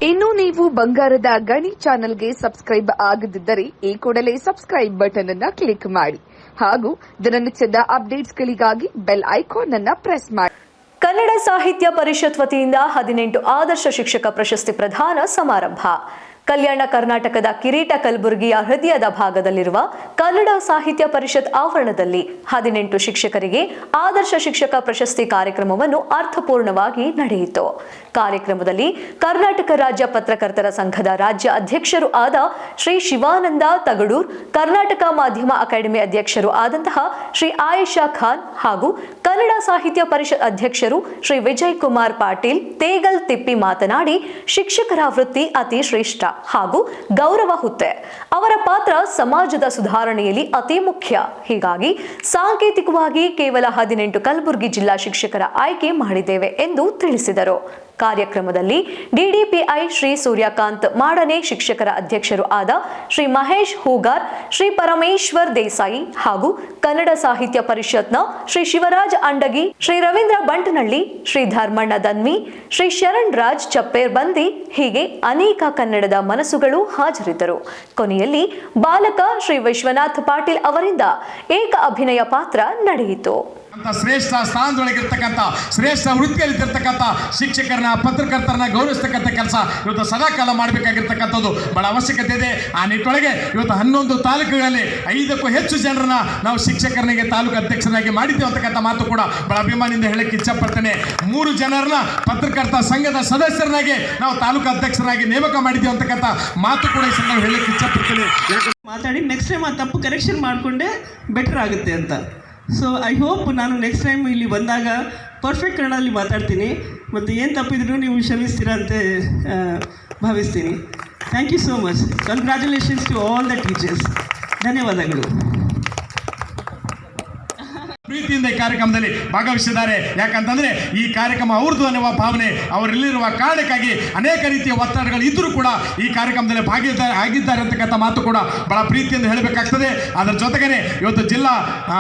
ಇನ್ನು ನೀವು ಬಂಗಾರದ ಗಣಿ ಚಾನೆಲ್ಗೆ ಸಬ್ಸ್ಕ್ರೈಬ್ ಆಗದಿದ್ದರೆ ಈ ಕೂಡಲೇ ಸಬ್ಸ್ಕ್ರೈಬ್ ಬಟನ್ ಅನ್ನು ಕ್ಲಿಕ್ ಮಾಡಿ ಹಾಗೂ ದಿನನಿತ್ಯದ ಅಪ್ಡೇಟ್ಸ್ಗಳಿಗಾಗಿ ಬೆಲ್ ಐಕಾನ್ ಅನ್ನು ಪ್ರೆಸ್ ಮಾಡಿ. ಕನ್ನಡ ಸಾಹಿತ್ಯ ಪರಿಷತ್ ವತಿಯಿಂದ 18 ಆದರ್ಶ ಶಿಕ್ಷಕ ಪ್ರಶಸ್ತಿ ಪ್ರದಾನ ಸಮಾರಂಭ. ಕಲ್ಯಾಣ ಕರ್ನಾಟಕದ ಕಿರೀಟ ಕಲಬುರಗಿಯ ಹೃದಯದ ಭಾಗದಲ್ಲಿರುವ ಕನ್ನಡ ಸಾಹಿತ್ಯ ಪರಿಷತ್ ಆವರಣದಲ್ಲಿ 18 ಶಿಕ್ಷಕರಿಗೆ ಆದರ್ಶ ಶಿಕ್ಷಕ ಪ್ರಶಸ್ತಿ ಕಾರ್ಯಕ್ರಮವನ್ನು ಅರ್ಥಪೂರ್ಣವಾಗಿ ನಡೆಯಿತು. ಕಾರ್ಯಕ್ರಮದಲ್ಲಿ ಕರ್ನಾಟಕ ರಾಜ್ಯ ಪತ್ರಕರ್ತರ ಸಂಘದ ರಾಜ್ಯ ಅಧ್ಯಕ್ಷರು ಆದ ಶ್ರೀ ಶಿವಾನಂದ ತಗಡೂರ್, ಕರ್ನಾಟಕ ಮಾಧ್ಯಮ ಅಕಾಡೆಮಿ ಅಧ್ಯಕ್ಷರು ಆದಂತಹ ಶ್ರೀ ಆಯೇಷಾ ಖಾನ್ ಹಾಗೂ ಕನ್ನಡ ಸಾಹಿತ್ಯ ಪರಿಷತ್ ಅಧ್ಯಕ್ಷರು ಶ್ರೀ ವಿಜಯ್ ಕುಮಾರ್ ಪಾಟೀಲ್ ತೇಗಲ್ ತಿಪ್ಪಿ ಮಾತನಾಡಿ, ಶಿಕ್ಷಕರ ವೃತ್ತಿ ಅತಿ ಶ್ರೇಷ್ಠ ಹಾಗೂ ಗೌರವ ಹುದ್ದೆ. ಅವರ ಪಾತ್ರ ಸಮಾಜದ ಸುಧಾರಣೆಯಲ್ಲಿ ಅತಿ ಮುಖ್ಯ. ಹೀಗಾಗಿ ಸಾಂಕೇತಿಕವಾಗಿ ಕೇವಲ 18 ಕಲಬುರಗಿ ಜಿಲ್ಲಾ ಶಿಕ್ಷಕರ ಆಯ್ಕೆ ಮಾಡಿದ್ದೇವೆ ಎಂದು ತಿಳಿಸಿದರು. ಕಾರ್ಯಕ್ರಮದಲ್ಲಿ ಡಿಡಿಪಿಐ ಶ್ರೀ ಸೂರ್ಯಕಾಂತ್ ಮಾಡನೆ, ಶಿಕ್ಷಕರ ಅಧ್ಯಕ್ಷರು ಆದ ಶ್ರೀ ಮಹೇಶ್ ಹೂಗಾರ್, ಶ್ರೀ ಪರಮೇಶ್ವರ್ ದೇಸಾಯಿ ಹಾಗೂ ಕನ್ನಡ ಸಾಹಿತ್ಯ ಪರಿಷತ್ನ ಶ್ರೀ ಶಿವರಾಜ್ ಅಂಡಗಿ, ಶ್ರೀ ರವೀಂದ್ರ ಬಂಟನಹಳ್ಳಿ, ಶ್ರೀ ಧರ್ಮಣ್ಣ ದನ್ವಿ, ಶ್ರೀ ಶರಣ್ ರಾಜ್ ಚಪ್ಪೇರ್ ಬಂದಿ ಹೀಗೆ ಅನೇಕ ಕನ್ನಡದ ಮನಸ್ಸುಗಳು ಹಾಜರಿದ್ದರು. ಕೊನೆಯಲ್ಲಿ ಬಾಲಕ ಶ್ರೀ ವಿಶ್ವನಾಥ್ ಪಾಟೀಲ್ ಅವರಿಂದ ಏಕ ಅಭಿನಯ ಪಾತ್ರ ನಡೆಯಿತು. ಶ್ರೇಷ್ಠ ಸ್ಥಾನದೊಳಗಿರ್ತಕ್ಕಂಥ ಶ್ರೇಷ್ಠ ವೃತ್ತಿಯಲ್ಲಿರ್ತಕ್ಕಂಥ ಶಿಕ್ಷಕರನ್ನ, ಪತ್ರಕರ್ತರನ್ನ ಗೌರವಿಸ್ತಕ್ಕಂಥ ಕೆಲಸ ಇವತ್ತು ಸದಾಕಾಲ ಮಾಡಬೇಕಾಗಿರ್ತಕ್ಕಂಥದ್ದು ಬಹಳ ಅವಶ್ಯಕತೆ ಇದೆ. ಆ ನಿಟ್ಟೊಳಗೆ ಇವತ್ತು 11 ತಾಲೂಕುಗಳಲ್ಲಿ 5ಕ್ಕೂ ಹೆಚ್ಚು ಜನರನ್ನ ನಾವು ಶಿಕ್ಷಕರನಿಗೆ ತಾಲೂಕು ಅಧ್ಯಕ್ಷರಾಗಿ ಮಾಡಿದ್ದೇವೆ ಅಂತಕ್ಕಂಥ ಮಾತು ಕೂಡ ಬಹಳ ಅಭಿಮಾನಿಯಿಂದ ಹೇಳಕ್ಕೆ ಇಚ್ಛಪಡ್ತೇನೆ. 3 ಜನರನ್ನ ಪತ್ರಕರ್ತ ಸಂಘದ ಸದಸ್ಯರನ್ನಾಗಿ ನಾವು ತಾಲೂಕು ಅಧ್ಯಕ್ಷರಾಗಿ ನೇಮಕ ಮಾಡಿದ್ದೇವೆ ಅಂತಕ್ಕಂಥ ಮಾತು ಕೂಡ ಈ ಸಂದರ್ಭ ಹೇಳಕ್ಕೆ ಇಚ್ಛಪಡ್ತೇನೆ. ಮಾತಾಡಿ ನೆಕ್ಸ್ಟ್ ಟೈಮ್ ಆ ತಪ್ಪು ಕರೆಕ್ಷನ್ ಮಾಡಿಕೊಂಡೆ ಬೆಟರ್ ಆಗುತ್ತೆ ಅಂತ. ಸೊ ಐ ಹೋಪ್ ನಾನು ನೆಕ್ಸ್ಟ್ ಟೈಮ್ ಇಲ್ಲಿ ಬಂದಾಗ ಪರ್ಫೆಕ್ಟ್ ಕನ್ನಡದಲ್ಲಿ ಮಾತಾಡ್ತೀನಿ ಮತ್ತು ಏನು ತಪ್ಪಿದ್ರೂ ನೀವು ಕ್ಷಮಿಸ್ತೀರಾ ಅಂತ ಭಾವಿಸ್ತೀನಿ. Thank you so much. Congratulations to all the teachers. ಧನ್ಯವಾದಗಳು. ಪ್ರೀತಿಯಿಂದ ಈ ಕಾರ್ಯಕ್ರಮದಲ್ಲಿ ಭಾಗವಹಿಸಿದ್ದಾರೆ. ಯಾಕಂತಂದ್ರೆ ಈ ಕಾರ್ಯಕ್ರಮ ಅವ್ರದ್ದು ಅನ್ನುವ ಭಾವನೆ ಅವರಲ್ಲಿರುವ ಕಾರಣಕ್ಕಾಗಿ ಅನೇಕ ರೀತಿಯ ಒತ್ತಡಗಳು ಇದ್ದರೂ ಕೂಡ ಈ ಕಾರ್ಯಕ್ರಮದಲ್ಲಿ ಆಗಿದ್ದಾರೆ ಅಂತಕ್ಕಂಥ ಮಾತು ಕೂಡ ಬಹಳ ಪ್ರೀತಿಯಿಂದ ಹೇಳಬೇಕಾಗ್ತದೆ. ಅದರ ಜೊತೆಗೇನೆ ಇವತ್ತು ಜಿಲ್ಲಾ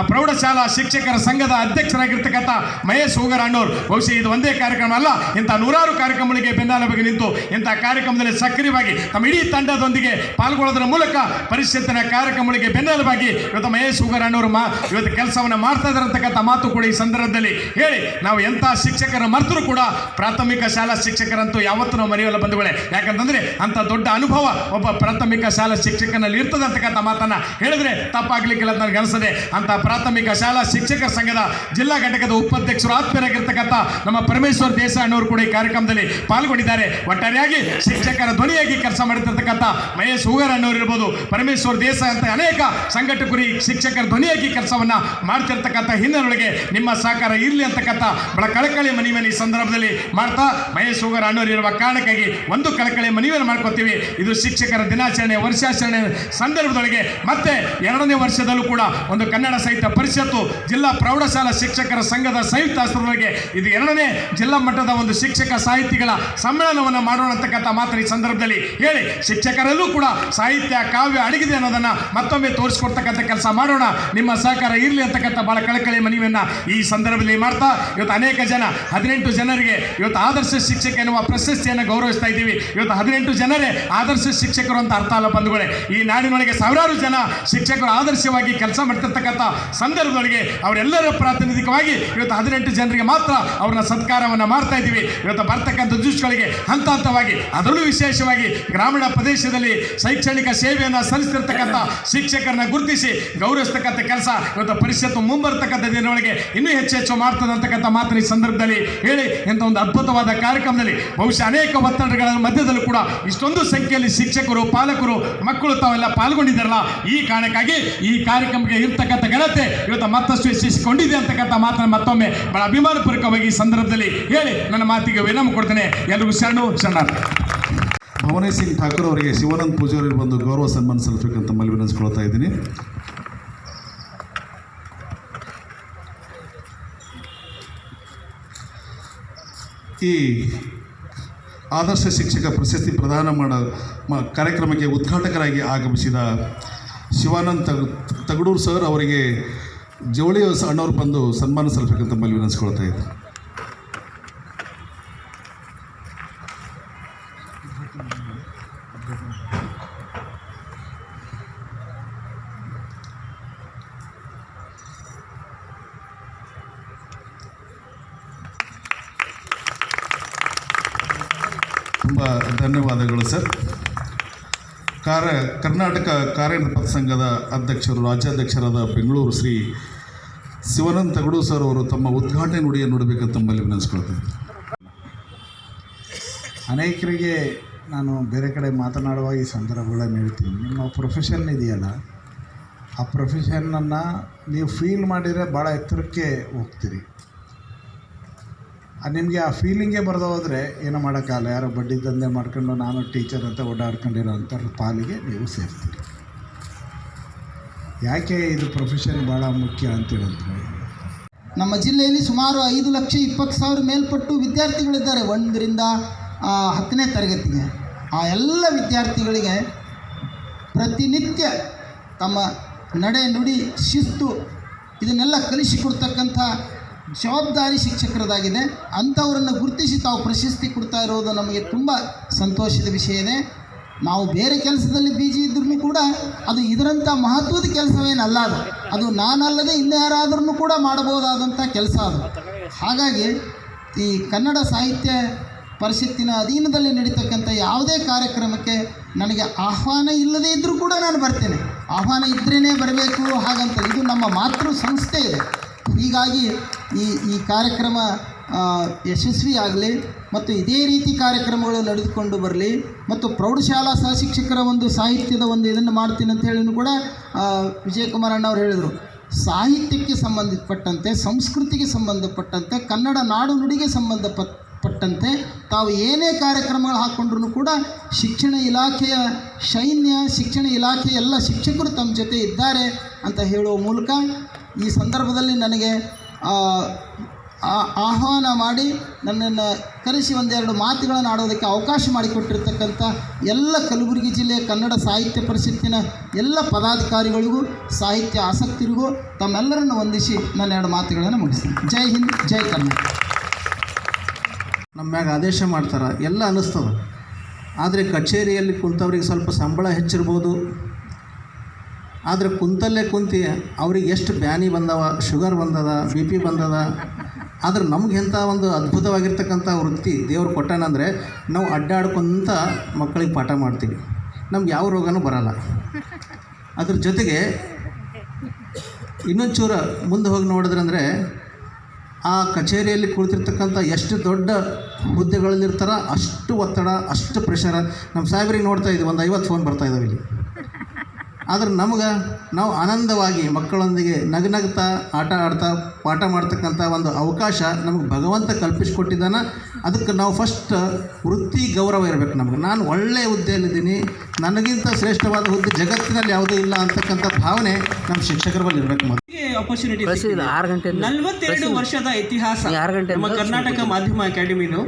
ಪ್ರೌಢಶಾಲಾ ಶಿಕ್ಷಕರ ಸಂಘದ ಅಧ್ಯಕ್ಷರಾಗಿರ್ತಕ್ಕಂಥ ಮಹೇಶ್ ಹೂಗಾರ್ ಅಣ್ಣವ್ರು, ಬಹುಶಃ ಇದು ಒಂದೇ ಕಾರ್ಯಕ್ರಮ ಅಲ್ಲ, ಇಂಥ 100 ಕಾರ್ಯಕ್ರಮಗಳಿಗೆ ಬೆನ್ನೆಲುಬಾಗಿ ನಿಂತು ಇಂಥ ಕಾರ್ಯಕ್ರಮದಲ್ಲಿ ಸಕ್ರಿಯವಾಗಿ ತಮ್ಮ ಇಡೀ ತಂಡದೊಂದಿಗೆ ಪಾಲ್ಗೊಳ್ಳೋದ್ರ ಮೂಲಕ ಪರಿಷತ್ತಿನ ಕಾರ್ಯಕ್ರಮಗಳಿಗೆ ಬೆನ್ನೆಲುಬಾಗಿ ಇವತ್ತು ಮಹೇಶ್ ಹೂಗಾರ್ ಅಣ್ಣವರು ಇವತ್ತು ಕೆಲಸವನ್ನು ಮಾಡ್ತಾ ಅಂತಕ್ಕಂಥ ಮಾತು ಕೂಡ ಈ ಸಂದರ್ಭದಲ್ಲಿ ಹೇಳಿ, ನಾವು ಎಂಥ ಶಿಕ್ಷಕರ ಮರೆತರೂ ಕೂಡ ಪ್ರಾಥಮಿಕ ಶಾಲಾ ಶಿಕ್ಷಕರಂತೂ ಯಾವತ್ತೂ ನಾವು ಮರೆಯಲ್ಲ ಬಂಧುಗಳೇ. ಯಾಕಂತಂದ್ರೆ ಅಂತ ದೊಡ್ಡ ಅನುಭವ ಒಬ್ಬ ಪ್ರಾಥಮಿಕ ಶಾಲಾ ಶಿಕ್ಷಕನಲ್ಲಿ ಇರ್ತದೆ ಅಂತಕ್ಕಂಥ ಮಾತನ್ನ ಹೇಳಿದ್ರೆ ತಪ್ಪಾಗ್ಲಿಕ್ಕಿಲ್ಲ ಅಂತ ನನಗೆ ಅನಿಸ್ತದೆ. ಅಂತ ಪ್ರಾಥಮಿಕ ಶಾಲಾ ಶಿಕ್ಷಕರ ಸಂಘದ ಜಿಲ್ಲಾ ಘಟಕದ ಉಪಾಧ್ಯಕ್ಷರು ಆತ್ಮೀಯರಾಗಿರ್ತಕ್ಕಂಥ ನಮ್ಮ ಪರಮೇಶ್ವರ್ ದೇಸಾಯಿ ಅನ್ನೋರು ಕೂಡ ಈ ಕಾರ್ಯಕ್ರಮದಲ್ಲಿ ಪಾಲ್ಗೊಂಡಿದ್ದಾರೆ. ಒಟ್ಟಾರೆಯಾಗಿ ಶಿಕ್ಷಕರ ಧ್ವನಿಯಾಗಿ ಕೆಲಸ ಮಾಡುತ್ತಿರ್ತಕ್ಕಂಥ ಮಹೇಶ್ ಹೂಗಾರ್ ಅನ್ನೋರು ಇರ್ಬೋದು, ಪರಮೇಶ್ವರ್ ದೇಸಾಯಿ ಅಂತ ಅನೇಕ ಸಂಘಟಕರು ಶಿಕ್ಷಕರ ಧ್ವನಿಯಾಗಿ ಕೆಲಸವನ್ನ ಮಾಡ್ತಿರ್ತಕ್ಕಂಥ ಹಿನ್ನೆಲೆಯೊಳಗೆ ನಿಮ್ಮ ಸಹಕಾರ ಇರಲಿ ಅಂತಕ್ಕಂಥ ಬಹಳ ಕಳಕಳಿ ಮನವಿಯನ್ನು ಈ ಸಂದರ್ಭದಲ್ಲಿ ಮಾಡ್ತಾ, ಮಹೇಶ್ ಹೂಗಾರ್ ಅನ್ನೋರು ಇರುವ ಕಾರಣಕ್ಕಾಗಿ ಒಂದು ಕಳಕಳಿ ಮನವಿಯನ್ನು ಮಾಡ್ಕೊತೀವಿ. ಇದು ಶಿಕ್ಷಕರ ದಿನಾಚರಣೆ ವರ್ಷಾಚರಣೆ ಸಂದರ್ಭದೊಳಗೆ ಮತ್ತೆ 2ನೇ ವರ್ಷದಲ್ಲೂ ಕೂಡ ಒಂದು ಕನ್ನಡ ಸಾಹಿತ್ಯ ಪರಿಷತ್ತು ಜಿಲ್ಲಾ ಪ್ರೌಢಶಾಲಾ ಶಿಕ್ಷಕರ ಸಂಘದ ಸಂಯುಕ್ತ ಆಶ್ರಯದೊಳಗೆ ಇದು 2ನೇ ಜಿಲ್ಲಾ ಮಟ್ಟದ ಒಂದು ಶಿಕ್ಷಕ ಸಾಹಿತಿಗಳ ಸಮ್ಮೇಳನವನ್ನು ಮಾಡೋಣ ಅಂತಕ್ಕಂಥ ಮಾತ್ರ ಈ ಸಂದರ್ಭದಲ್ಲಿ ಹೇಳಿ, ಶಿಕ್ಷಕರಲ್ಲೂ ಕೂಡ ಸಾಹಿತ್ಯ ಕಾವ್ಯ ಅಡಗಿದೆ ಅನ್ನೋದನ್ನ ಮತ್ತೊಮ್ಮೆ ತೋರಿಸ್ಕೊಡ್ತಕ್ಕಂಥ ಕೆಲಸ ಮಾಡೋಣ. ನಿಮ್ಮ ಸಹಕಾರ ಇರಲಿ ಅಂತಕ್ಕಂಥ ಬಹಳ ಕಳಕಳಿ ಮನವಿಯನ್ನ ಈ ಸಂದರ್ಭದಲ್ಲಿ ಮಾಡ್ತಾ, ಇವತ್ತು ಅನೇಕ ಜನ 18 ಜನರಿಗೆ ಇವತ್ತು ಆದರ್ಶ ಶಿಕ್ಷಕ ಎನ್ನುವ ಪ್ರಶಸ್ತಿಯನ್ನು ಗೌರವಿಸ್ತಾ ಇದ್ದೀವಿ. ಇವತ್ತು 18 ಜನರೇ ಆದರ್ಶ ಶಿಕ್ಷಕರು ಅಂತ ಅರ್ಥ ಅಲ್ಲ ಬಂಧುಗಳೇ. ಈ ನಾಡಿನೊಳಗೆ ಸಾವಿರಾರು ಜನ ಶಿಕ್ಷಕರು ಆದರ್ಶವಾಗಿ ಕೆಲಸ ಮಾಡ್ತಿರ್ತಕ್ಕಂಥ ಸಂದರ್ಭದೊಳಗೆ ಅವರೆಲ್ಲರ ಪ್ರಾತಿನಿಧಿಕವಾಗಿ ಇವತ್ತು 18 ಜನರಿಗೆ ಮಾತ್ರ ಅವ್ರನ್ನ ಸತ್ಕಾರವನ್ನು ಮಾಡ್ತಾ ಇದ್ದೀವಿ. ಇವತ್ತು ಬರ್ತಕ್ಕಂಥ ದುಷ್ಟಗಳಿಗೆ ಹಂತ ಹಂತವಾಗಿ, ಅದರಲ್ಲೂ ವಿಶೇಷವಾಗಿ ಗ್ರಾಮೀಣ ಪ್ರದೇಶದಲ್ಲಿ ಶೈಕ್ಷಣಿಕ ಸೇವೆಯನ್ನು ಸಲ್ಲಿಸ್ತಿರ್ತಕ್ಕಂಥ ಶಿಕ್ಷಕರನ್ನ ಗುರುತಿಸಿ ಗೌರವಿಸ್ತಕ್ಕಂಥ ಕೆಲಸ ಇವತ್ತು ಪರಿಷತ್ತು ಮುಂಬರ್ತಕ್ಕಂಥ ದಿನಗಳಿಗೆ ಇನ್ನೂ ಹೆಚ್ಚು ಮಾಡ್ತದೆ ಅಂತಕ್ಕಂಥ ಮಾತನ್ನ ಈ ಸಂದರ್ಭದಲ್ಲಿ ಹೇಳಿ, ಇಂಥ ಒಂದು ಅದ್ಭುತವಾದ ಕಾರ್ಯಕ್ರಮದಲ್ಲಿ ಬಹುಶಃ ಅನೇಕ ಒತ್ತಡಗಳ ಮಧ್ಯದಲ್ಲೂ ಕೂಡ ಇಷ್ಟೊಂದು ಸಂಖ್ಯೆಯಲ್ಲಿ ಶಿಕ್ಷಕರು, ಪಾಲಕರು, ಮಕ್ಕಳು ತಾವೆಲ್ಲ ಪಾಲ್ಗೊಂಡಿದ್ದಾರಲ್ಲ, ಈ ಕಾರಣಕ್ಕಾಗಿ ಈ ಕಾರ್ಯಕ್ರಮಕ್ಕೆ ಇರ್ತಕ್ಕಂಥ ಘನತೆ ಇವತ್ತು ಮತ್ತಷ್ಟು ಹೆಚ್ಚಿಸಿಕೊಂಡಿದೆ ಅಂತಕ್ಕಂಥ ಮಾತನ್ನು ಮತ್ತೊಮ್ಮೆ ಬಹಳ ಅಭಿಮಾನಪೂರ್ವಕವಾಗಿ ಈ ಸಂದರ್ಭದಲ್ಲಿ ಹೇಳಿ ನನ್ನ ಮಾತಿಗೆ ವಿರಾಮ ಕೊಡ್ತೇನೆ. ಎಲ್ಲರಿಗೂ ಶರಣಾರ್ಥಿ. ಭವನೇ ಸಿಂಗ್ ಠಾಕೂರ್ ಅವರಿಗೆ ಶಿವಾನಂದ್ ಪೂಜಾರಿ ಬಂದು ಗೌರವ ಸನ್ಮಾನ ಸಲ್ಲಿಸಬೇಕಂತ ಮನವಿ ವಿನಂತಿಸ್ಕೊಳ್ತಾ ಇದ್ದೀನಿ. ಈ ಆದರ್ಶ ಶಿಕ್ಷಕ ಪ್ರಶಸ್ತಿ ಪ್ರದಾನ ಕಾರ್ಯಕ್ರಮಕ್ಕೆ ಉದ್ಘಾಟಕರಾಗಿ ಆಗಮಿಸಿದ ಶಿವಾನಂದ್ ತಗಡೂರ್ ಸರ್ ಅವರಿಗೆ ಜವಳಿ ಅಣ್ಣವರು ಬಂದು ಸನ್ಮಾನ ಸಲ್ಲಿಸಬೇಕಂತ ಮನವಿ ವಿನಂತಿಸ್ಕೊಳ್ತಾ ಇದ್ದಾರೆ. ತುಂಬ ಧನ್ಯವಾದಗಳು ಸರ್. ಕರ್ನಾಟಕ ಕಾರ್ಯನಿರತ ಸಂಘದ ಅಧ್ಯಕ್ಷರು, ರಾಜ್ಯಾಧ್ಯಕ್ಷರಾದ ಬೆಂಗಳೂರು ಶ್ರೀ ಶಿವಾನಂದ ತಗಡು ಸರ್ ಅವರು ತಮ್ಮ ಉದ್ಘಾಟನೆ ನುಡಿಯನ್ನು ನುಡಿಬೇಕಂತ ತಮ್ಮಲ್ಲಿ ವಿನಂತಿಸ್ಕೊಳ್ತೇನೆ. ಅನೇಕರಿಗೆ ನಾನು ಬೇರೆ ಕಡೆ ಮಾತನಾಡುವಾಗ ಈ ಸಂದರ್ಭಗಳನ್ನು ಹೇಳ್ತೀನಿ. ನಿಮ್ಮ ಪ್ರೊಫೆಷನ್ ಇದೆಯಲ್ಲ, ಆ ಪ್ರೊಫೆಷನ್ನನ್ನು ನೀವು ಫೀಲ್ ಮಾಡಿದರೆ ಭಾಳ ಎತ್ತರಕ್ಕೆ ಹೋಗ್ತೀರಿ. ನಿಮಗೆ ಆ ಫೀಲಿಂಗೇ ಬರೆದು ಹೋದರೆ ಏನೋ ಮಾಡೋಕ್ಕಾಗಲ್ಲ. ಯಾರೋ ಬಡ್ಡಿ ದಂಧೆ ಮಾಡ್ಕೊಂಡು ನಾನು ಟೀಚರ್ ಅಂತ ಓಡಾಡ್ಕೊಂಡಿರೋ ಅಂಥವ್ರ ಪಾಲಿಗೆ ನೀವು ಸೇರ್ತೀರಿ. ಯಾಕೆ ಇದು ಪ್ರೊಫೆಷನ್ ಭಾಳ ಮುಖ್ಯ ಅಂತೇಳಿದ್ರೆ, ನಮ್ಮ ಜಿಲ್ಲೆಯಲ್ಲಿ ಸುಮಾರು 5,20,000 ಮೇಲ್ಪಟ್ಟು ವಿದ್ಯಾರ್ಥಿಗಳಿದ್ದಾರೆ 1ರಿಂದ 10ನೇ ತರಗತಿಗೆ. ಆ ಎಲ್ಲ ವಿದ್ಯಾರ್ಥಿಗಳಿಗೆ ಪ್ರತಿನಿತ್ಯ ತಮ್ಮ ನಡೆ ನುಡಿ ಶಿಸ್ತು ಇದನ್ನೆಲ್ಲ ಕಲಿಸಿಕೊಡ್ತಕ್ಕಂಥ ಜವಾಬ್ದಾರಿ ಶಿಕ್ಷಕರದಾಗಿದೆ. ಅಂಥವರನ್ನು ಗುರುತಿಸಿ ತಾವು ಪ್ರಶಸ್ತಿ ಕೊಡ್ತಾ ಇರೋದು ನಮಗೆ ತುಂಬ ಸಂತೋಷದ ವಿಷಯ ಇದೆ. ನಾವು ಬೇರೆ ಕೆಲಸದಲ್ಲಿ ಬಿಜಿ ಇದ್ರೂ ಕೂಡ ಅದು ಇದರಂಥ ಮಹತ್ವದ ಕೆಲಸವೇನಲ್ಲ. ಅದು ನಾನಲ್ಲದೆ ಇನ್ಯಾರಾದ್ರೂ ಕೂಡ ಮಾಡಬಹುದಾದಂಥ ಕೆಲಸ ಅದು. ಹಾಗಾಗಿ ಈ ಕನ್ನಡ ಸಾಹಿತ್ಯ ಪರಿಷತ್ತಿನ ಅಧೀನದಲ್ಲಿ ನಡೀತಕ್ಕಂಥ ಯಾವುದೇ ಕಾರ್ಯಕ್ರಮಕ್ಕೆ ನನಗೆ ಆಹ್ವಾನ ಇಲ್ಲದೇ ಇದ್ದರೂ ಕೂಡ ನಾನು ಬರ್ತೇನೆ. ಆಹ್ವಾನ ಇದ್ರೇ ಬರಬೇಕು ಹಾಗಂತ ಇದು ನಮ್ಮ ಮಾತೃ ಸಂಸ್ಥೆ ಇದೆ. ಹೀಗಾಗಿ ಈ ಕಾರ್ಯಕ್ರಮ ಯಶಸ್ವಿಯಾಗಲಿ ಮತ್ತು ಇದೇ ರೀತಿ ಕಾರ್ಯಕ್ರಮಗಳು ನಡೆದುಕೊಂಡು ಬರಲಿ. ಮತ್ತು ಪ್ರೌಢಶಾಲಾ ಸಹಶಿಕ್ಷಕರ ಒಂದು ಸಾಹಿತ್ಯದ ಒಂದು ಇದನ್ನು ಮಾಡ್ತೀನಿ ಅಂತ ಹೇಳಿನೂ ಕೂಡ ವಿಜಯಕುಮಾರ್ ಅಣ್ಣವ್ರು ಹೇಳಿದರು. ಸಾಹಿತ್ಯಕ್ಕೆ ಸಂಬಂಧಪಟ್ಟಂತೆ, ಸಂಸ್ಕೃತಿಗೆ ಸಂಬಂಧಪಟ್ಟಂತೆ, ಕನ್ನಡ ನಾಡು ನುಡಿಗೆ ಸಂಬಂಧಪಟ್ಟಂತೆ ತಾವು ಏನೇ ಕಾರ್ಯಕ್ರಮಗಳು ಹಾಕ್ಕೊಂಡ್ರೂ ಕೂಡ ಶಿಕ್ಷಣ ಇಲಾಖೆಯ ಶಿಕ್ಷಣ ಇಲಾಖೆಯ ಎಲ್ಲ ಶಿಕ್ಷಕರು ತಮ್ಮ ಜೊತೆ ಇದ್ದಾರೆ ಅಂತ ಹೇಳುವ ಮೂಲಕ ಈ ಸಂದರ್ಭದಲ್ಲಿ ನನಗೆ ಆಹ್ವಾನ ಮಾಡಿ ನನ್ನನ್ನು ಕರೆಸಿ ಒಂದೆರಡು ಮಾತುಗಳನ್ನು ಆಡೋದಕ್ಕೆ ಅವಕಾಶ ಮಾಡಿಕೊಟ್ಟಿರ್ತಕ್ಕಂಥ ಎಲ್ಲ ಕಲಬುರಗಿ ಜಿಲ್ಲೆಯ ಕನ್ನಡ ಸಾಹಿತ್ಯ ಪರಿಷತ್ತಿನ ಎಲ್ಲ ಪದಾಧಿಕಾರಿಗಳಿಗೂ, ಸಾಹಿತ್ಯ ಆಸಕ್ತರಿಗೂ ತಮ್ಮೆಲ್ಲರನ್ನು ವಂದಿಸಿ ನನ್ನ 2 ಮಾತುಗಳನ್ನು ಮುಗಿಸ್ತೀನಿ. ಜೈ ಹಿಂದ್, ಜೈ ಕನ್ನಡ. ನಮ್ಮ ಮ್ಯಾಗ ಆದೇಶ ಮಾಡ್ತಾರೆ ಎಲ್ಲ ಅನ್ನಿಸ್ತದೆ. ಆದರೆ ಕಚೇರಿಯಲ್ಲಿ ಕುಂತವ್ರಿಗೆ ಸ್ವಲ್ಪ ಸಂಬಳ ಹೆಚ್ಚಿರ್ಬೋದು. ಆದರೆ ಕುಂತಲ್ಲೇ ಕುಂತು ಅವ್ರಿಗೆ ಎಷ್ಟು ಬ್ಯಾನಿ ಬಂದವ, ಶುಗರ್ ಬಂದದ, BP ಬಂದದ. ಆದರೆ ನಮ್ಗೆ ಎಂಥ ಒಂದು ಅದ್ಭುತವಾಗಿರ್ತಕ್ಕಂಥ ವೃತ್ತಿ ದೇವ್ರು ಕೊಟ್ಟಾನಂದರೆ ನಾವು ಅಡ್ಡಾಡ್ಕೊಂತ ಮಕ್ಕಳಿಗೆ ಪಾಠ ಮಾಡ್ತೀವಿ. ನಮ್ಗೆ ಯಾವ ರೋಗನೂ ಬರಲ್ಲ. ಅದ್ರ ಜೊತೆಗೆ ಇನ್ನೊಂದು ಚೂರ ಮುಂದೆ ಹೋಗಿ ನೋಡಿದ್ರಂದರೆ ಆ ಕಚೇರಿಯಲ್ಲಿ ಕುಳಿತಿರ್ತಕ್ಕಂಥ ಎಷ್ಟು ದೊಡ್ಡ ಹುದ್ದೆಗಳಲ್ಲಿರ್ತಾರ ಅಷ್ಟು ಒತ್ತಡ, ಅಷ್ಟು ಪ್ರೆಷರ. ನಮ್ಮ ಸಾಹೇಬ್ರಿಗೆ ನೋಡ್ತಾ ಇದ್ದೀವಿ, ಒಂದು 50 ಫೋನ್ ಬರ್ತಾಯಿದ್ದಾವೆ ಇಲ್ಲಿ. ಆದರೆ ನಾವು ಆನಂದವಾಗಿ ಮಕ್ಕಳೊಂದಿಗೆ ನಗನಗ್ತಾ ಆಟ ಆಡ್ತಾ ಪಾಠ ಮಾಡ್ತಕ್ಕಂಥ ಒಂದು ಅವಕಾಶ ನಮಗೆ ಭಗವಂತ ಕಲ್ಪಿಸಿಕೊಟ್ಟಿದ್ದಾನೆ. ಅದಕ್ಕೆ ನಾವು ಫಸ್ಟ್ ವೃತ್ತಿ ಗೌರವ ಇರಬೇಕು ನಮಗೆ. ನಾನು ಒಳ್ಳೆಯ ಹುದ್ದೆಯಲ್ಲಿದ್ದೀನಿ, ನನಗಿಂತ ಶ್ರೇಷ್ಠವಾದ ಹುದ್ದೆ ಜಗತ್ತಿನಲ್ಲಿ ಯಾವುದೂ ಇಲ್ಲ ಅಂತಕ್ಕಂಥ ಭಾವನೆ ನಮ್ಮ ಶಿಕ್ಷಕರ ಬಳಿ ಇರಬೇಕು. ಆಪರ್ಚುನಿಟಿ 42 ವರ್ಷದ ಇತಿಹಾಸ ನಮ್ಮ ಕರ್ನಾಟಕ ಮಾಧ್ಯಮ ಅಕಾಡೆಮಿದು.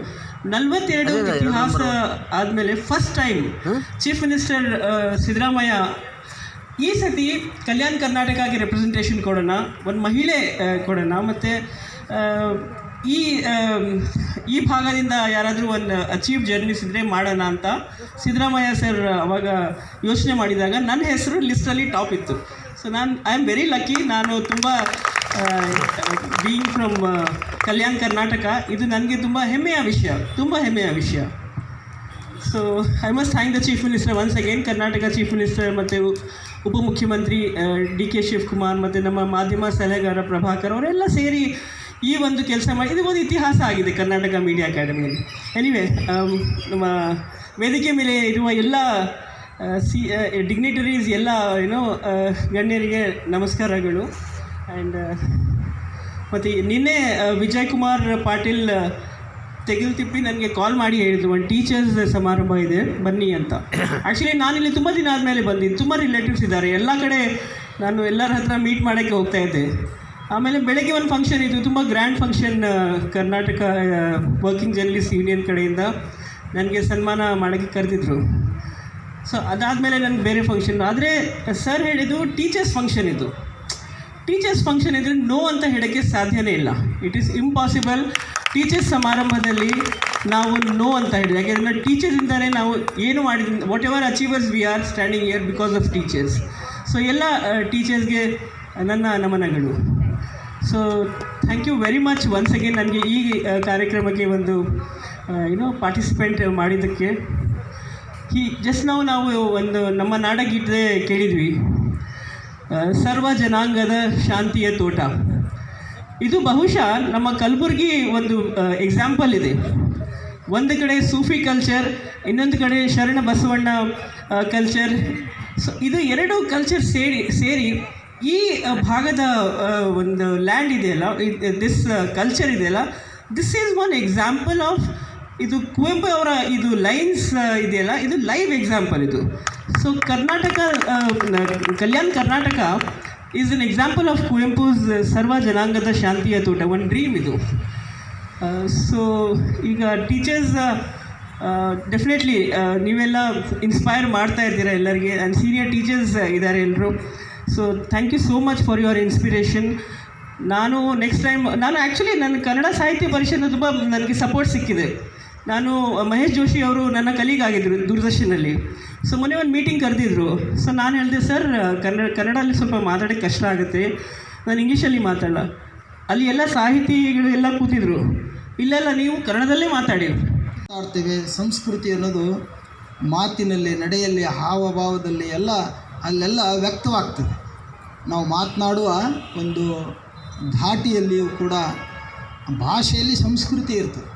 42 ಇತಿಹಾಸ ಆದಮೇಲೆ first time chief minister Siddaramaiah ಈ ಸತಿ ಕಲ್ಯಾಣ ಕರ್ನಾಟಕಕ್ಕೆ ರೆಪ್ರೆಸೆಂಟೇಷನ್ ಕೊಡೋಣ, ಒಂದು ಮಹಿಳೆ ಕೊಡೋಣ, ಮತ್ತು ಈ ಭಾಗದಿಂದ ಯಾರಾದರೂ ಒಂದು ಅಚೀವ್ ಜರ್ನೀಸ್ ಇದ್ದರೆ ಮಾಡೋಣ ಅಂತ ಸಿದ್ದರಾಮಯ್ಯ ಸರ್ ಅವಾಗ ಯೋಚನೆ ಮಾಡಿದಾಗ ನನ್ನ ಹೆಸರು ಲಿಸ್ಟಲ್ಲಿ ಟಾಪ್ ಇತ್ತು. So I am very lucky. ನಾನು ತುಂಬ ಬೀಯಿಂಗ್ ಫ್ರಮ್ ಕಲ್ಯಾಣ ಕರ್ನಾಟಕ, ಇದು ನನಗೆ ತುಂಬ ಹೆಮ್ಮೆಯ ವಿಷಯ. So I must thank the chief minister once again. Karnataka chief minister ಮತ್ತು ಉಪಮುಖ್ಯಮಂತ್ರಿ DK ಶಿವಕುಮಾರ್ ಮತ್ತು ನಮ್ಮ ಮಾಧ್ಯಮ ಸಲಹೆಗಾರ ಪ್ರಭಾಕರ್ ಅವರೆಲ್ಲ ಸೇರಿ ಈ ಒಂದು ಕೆಲಸ ಮಾಡಿ ಇದು ಒಂದು ಇತಿಹಾಸ ಆಗಿದೆ ಕರ್ನಾಟಕ ಮೀಡಿಯಾ ಅಕಾಡೆಮಿಯಲ್ಲಿ. ಎನಿವೆ, ನಮ್ಮ ವೇದಿಕೆ ಮೇಲೆ ಇರುವ ಎಲ್ಲ ಡಿಗ್ನಿಟರೀಸ್, ಎಲ್ಲ ಗಣ್ಯರಿಗೆ ನಮಸ್ಕಾರಗಳು. ಆ್ಯಂಡ್ ಮತ್ತು ನಿನ್ನೆ ವಿಜಯ್ ಕುಮಾರ್ ಪಾಟೀಲ್ ತೆಗಿಲ್ತಿಪ್ಪಿ ನನಗೆ ಕಾಲ್ ಮಾಡಿ ಹೇಳಿದ್ರು, ಒಂದು ಟೀಚರ್ಸ್ ಸಮಾರಂಭ ಇದೆ ಬನ್ನಿ ಅಂತ. ಆ್ಯಕ್ಚುಲಿ ನಾನಿಲ್ಲಿ ತುಂಬ ದಿನ ಆದಮೇಲೆ ಬಂದಿದ್ದು. ತುಂಬ ರಿಲೇಟಿವ್ಸ್ ಇದ್ದಾರೆ ಎಲ್ಲ ಕಡೆ. ನಾನು ಎಲ್ಲರ ಹತ್ರ ಮೀಟ್ ಮಾಡೋಕ್ಕೆ ಹೋಗ್ತಾಯಿದ್ದೆ. ಆಮೇಲೆ ಬೆಳಗ್ಗೆ ಒಂದು ಫಂಕ್ಷನ್ ಇತ್ತು, ತುಂಬ grand function, Karnataka working journalist union ಕಡೆಯಿಂದ ನನಗೆ ಸನ್ಮಾನ ಮಾಡೋಕ್ಕೆ ಕರೆದಿದ್ರು. ಸೊ ಅದಾದಮೇಲೆ ನನಗೆ ಬೇರೆ ಫಂಕ್ಷನ್. ಆದರೆ ಸರ್ ಹೇಳಿದ್ದು ಟೀಚರ್ಸ್ ಫಂಕ್ಷನ್ ಇದ್ದರೆ ನೋ ಅಂತ ಹೇಳೋಕ್ಕೆ ಸಾಧ್ಯನೇ ಇಲ್ಲ. It is impossible. ಟೀಚರ್ಸ್ ಸಮಾರಂಭದಲ್ಲಿ ನಾವು ನೋ ಅಂತ ಹೇಳಿ, ಯಾಕೆಂದರೆ ಟೀಚರ್ಸಿಂದಲೇ ನಾವು ಏನು ಮಾಡಿದ whatever achievers we are standing here because of teachers. So ಎಲ್ಲ ಟೀಚರ್ಸ್ಗೆ ನನ್ನ ನಮನಗಳು. So thank you very much once again ನನಗೆ ಈ ಕಾರ್ಯಕ್ರಮಕ್ಕೆ ಒಂದು ಪಾರ್ಟಿಸಿಪೇಟ್ ಮಾಡಿದ್ದಕ್ಕೆ. ಜಸ್ಟ್ ನಾವು ಒಂದು ನಮ್ಮ ನಾಡಗೀತೆ ಕೇಳಿದ್ವಿ, ಸರ್ವ ಜನಾಂಗದ ಶಾಂತಿಯ ತೋಟ. ಇದು ಬಹುಶಃ ನಮ್ಮ ಕಲಬುರಗಿ ಒಂದು ಎಕ್ಸಾಂಪಲ್ ಇದೆ. ಒಂದು ಕಡೆ ಸೂಫಿ ಕಲ್ಚರ್, ಇನ್ನೊಂದು ಕಡೆ ಶರಣ ಬಸವಣ್ಣ ಕಲ್ಚರ್. ಸೊ ಇದು ಎರಡು ಕಲ್ಚರ್ ಸೇರಿ ಈ ಭಾಗದ ಒಂದು ಲ್ಯಾಂಡ್ ಇದೆಯಲ್ಲ, ದಿಸ್ ಕಲ್ಚರ್ ಇದೆಯಲ್ಲ, this is one example of ಇದು ಕುವೆಂಪು ಅವರ ಇದು ಲೈನ್ಸ್ ಇದೆಯಲ್ಲ, ಇದು ಲೈವ್ ಎಕ್ಸಾಂಪಲ್ ಇದು. So Karnataka, Kalyana Karnataka is an example of Kuvempu's ಸರ್ವ ಜನಾಂಗದ ಶಾಂತಿಯ ತೋಟ, ಒಂದು ಡ್ರೀಮ್ ಇದು. ಸೊ ಈಗ ಟೀಚರ್ಸ್ ಡೆಫಿನೆಟ್ಲಿ ನೀವೆಲ್ಲ ಇನ್ಸ್ಪೈರ್ ಮಾಡ್ತಾ ಇರ್ತೀರ ಎಲ್ಲರಿಗೆ, ಆ್ಯಂಡ್ ಸೀನಿಯರ್ ಟೀಚರ್ಸ್ ಇದ್ದಾರೆ ಎಲ್ಲರೂ. So thank you so much for your inspiration. ನಾನು ನೆಕ್ಸ್ಟ್ ಟೈಮ್ ಆ್ಯಕ್ಚುಲಿ ನನ್ನ ಕನ್ನಡ ಸಾಹಿತ್ಯ ಪರಿಷತ್ ತುಂಬ ನನಗೆ ಸಪೋರ್ಟ್ ಸಿಕ್ಕಿದೆ. ನಾನು ಮಹೇಶ್ ಜೋಶಿ ಅವರು ನನ್ನ ಕಲೀಗ್ ಆಗಿದ್ದರು ದೂರದರ್ಶನಲ್ಲಿ. ಸೊ ಮೊನ್ನೆ ಒಂದು ಮೀಟಿಂಗ್ ಕರೆದಿದ್ರು. ಸೊ ನಾನು ಹೇಳಿದೆ, ಸರ್ ಕನ್ನಡಲ್ಲಿ ಸ್ವಲ್ಪ ಮಾತಾಡೋಕ್ಕೆ ಕಷ್ಟ ಆಗುತ್ತೆ, ನಾನು ಇಂಗ್ಲೀಷಲ್ಲಿ ಮಾತಾಡಲ್ಲ. ಅಲ್ಲಿ ಎಲ್ಲ ಸಾಹಿತಿಗಳು ಎಲ್ಲ ಕೂತಿದ್ರು, ಇಲ್ಲೆಲ್ಲ ನೀವು ಕನ್ನಡದಲ್ಲೇ ಮಾತಾಡಿ. ಮಾತಾಡ್ತೇವೆ. ಸಂಸ್ಕೃತಿ ಅನ್ನೋದು ಮಾತಿನಲ್ಲಿ, ನಡೆಯಲ್ಲಿ, ಹಾವಭಾವದಲ್ಲಿ ಅಲ್ಲೆಲ್ಲ ವ್ಯಕ್ತವಾಗ್ತದೆ. ನಾವು ಮಾತನಾಡುವ ಒಂದು ಧಾಟಿಯಲ್ಲಿಯೂ ಕೂಡ ಭಾಷೆಯಲ್ಲಿ ಸಂಸ್ಕೃತಿ ಇರ್ತದೆ.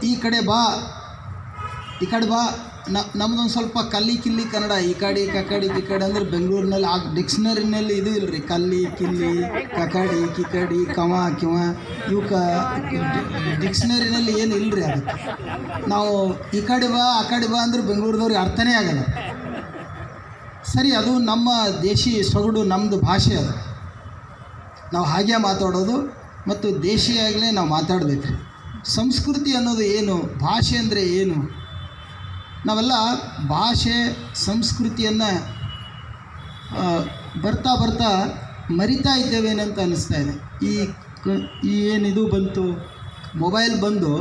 ಈ ಕಡೆ ಬಾ ನಮ್ಮದೊಂದು ಸ್ವಲ್ಪ ಕಲ್ಲಿ ಕಿಲ್ಲಿ ಕನ್ನಡ, ಈ ಕಡೆ ಅಂದರೆ ಬೆಂಗಳೂರಿನಲ್ಲಿ ಆ ಡಿಕ್ಷ್ನರಿನಲ್ಲಿ ಇದು ಇಲ್ಲ ರೀ, ಕಲ್ಲಿ ಕಿಲ್ಲಿ ಕಕಡಿ ಕಿಕಡಿ ಕವ ಕಿವ ಇವಕ್ಕೆ ಡಿಕ್ಷ್ನರಿನಲ್ಲಿ ಏನು ಇಲ್ಲ ರೀ. ಅದಕ್ಕೆ ನಾವು ಈ ಕಡೆ ಬಾ ಆ ಕಡೆ ಬಾ ಅಂದ್ರೆ ಬೆಂಗಳೂರದವ್ರಿಗೆ ಅರ್ಥನೇ ಆಗಲ್ಲ. ಸರಿ, ಅದು ನಮ್ಮ ದೇಶಿ ಸೊಗಡು, ನಮ್ಮದು ಭಾಷೆ ಅದು. ನಾವು ಹಾಗೆ ಮಾತಾಡೋದು ಮತ್ತು ದೇಶಿಯಾಗಲೇ ನಾವು ಮಾತಾಡಬೇಕು. ಸಂಸ್ಕೃತಿ ಅನ್ನೋದು ಏನು, ಭಾಷೆ ಅಂದರೆ ಏನು, ನಾವೆಲ್ಲ ಭಾಷೆ ಸಂಸ್ಕೃತಿಯನ್ನು ಬರ್ತಾ ಮರಿತಾ ಇದ್ದೇವೇನಂತ ಅನ್ನಿಸ್ತಾ ಇದೆ. ಈ ಏನಿದು ಬಂತು, ಮೊಬೈಲ್ ಬಂದು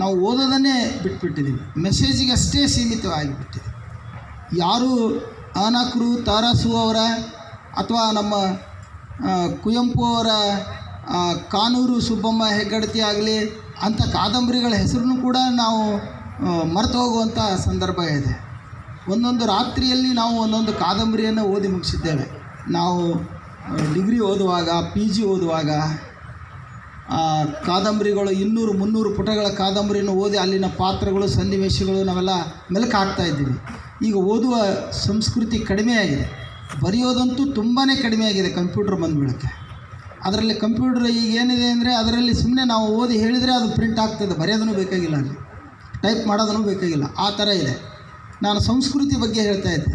ನಾವು ಓದೋದನ್ನೇ ಬಿಟ್ಬಿಟ್ಟಿದ್ದೀವಿ, ಮೆಸೇಜಿಗೆ ಅಷ್ಟೇ ಸೀಮಿತವಾಗಿಬಿಟ್ಟಿದೆ. ಯಾರು ಅನಕೃ ತಾರಾಸು ಅವರ ಅಥವಾ ನಮ್ಮ ಕುವೆಂಪು ಅವರ ಕಾನೂರು ಸುಬ್ಬಮ್ಮ ಹೆಗ್ಗಡತಿ ಆಗಲಿ ಅಂಥ ಕಾದಂಬರಿಗಳ ಹೆಸರನ್ನು ಕೂಡ ನಾವು ಮರೆತು ಹೋಗುವಂಥ ಸಂದರ್ಭ ಇದೆ. ಒಂದೊಂದು ರಾತ್ರಿಯಲ್ಲಿ ನಾವು ಒಂದೊಂದು ಕಾದಂಬರಿಯನ್ನು ಓದಿ ಮುಗಿಸಿದ್ದೇವೆ. ನಾವು ಡಿಗ್ರಿ ಓದುವಾಗ, PG ಓದುವಾಗ ಕಾದಂಬರಿಗಳು 200-300 ಪುಟಗಳ ಕಾದಂಬರಿಯನ್ನು ಓದಿ ಅಲ್ಲಿನ ಪಾತ್ರಗಳು, ಸನ್ನಿವೇಶಗಳು ನಾವೆಲ್ಲ ಮೆಲುಕು ಹಾಕ್ತಾಯಿದ್ದೀವಿ. ಈಗ ಓದುವ ಸಂಸ್ಕೃತಿ ಕಡಿಮೆಯಾಗಿದೆ, ಬರೆಯೋದಂತೂ ತುಂಬಾ ಕಡಿಮೆಯಾಗಿದೆ ಕಂಪ್ಯೂಟರ್ ಬಂದುಬಿಡೋಕ್ಕೆ. ಅದರಲ್ಲಿ ಕಂಪ್ಯೂಟರ್ ಈಗ ಏನಿದೆ ಅಂದರೆ ಅದರಲ್ಲಿ ಸುಮ್ಮನೆ ನಾವು ಓದಿ ಹೇಳಿದರೆ ಅದು ಪ್ರಿಂಟ್ ಆಗ್ತದೆ, ಬರೆಯೋದನ್ನು ಬೇಕಾಗಿಲ್ಲ, ಅಲ್ಲಿ ಟೈಪ್ ಮಾಡೋದನ್ನು ಬೇಕಾಗಿಲ್ಲ, ಆ ಥರ ಇದೆ. ನಾನು ಸಂಸ್ಕೃತಿ ಬಗ್ಗೆ ಹೇಳ್ತಾ ಇದ್ದೆ.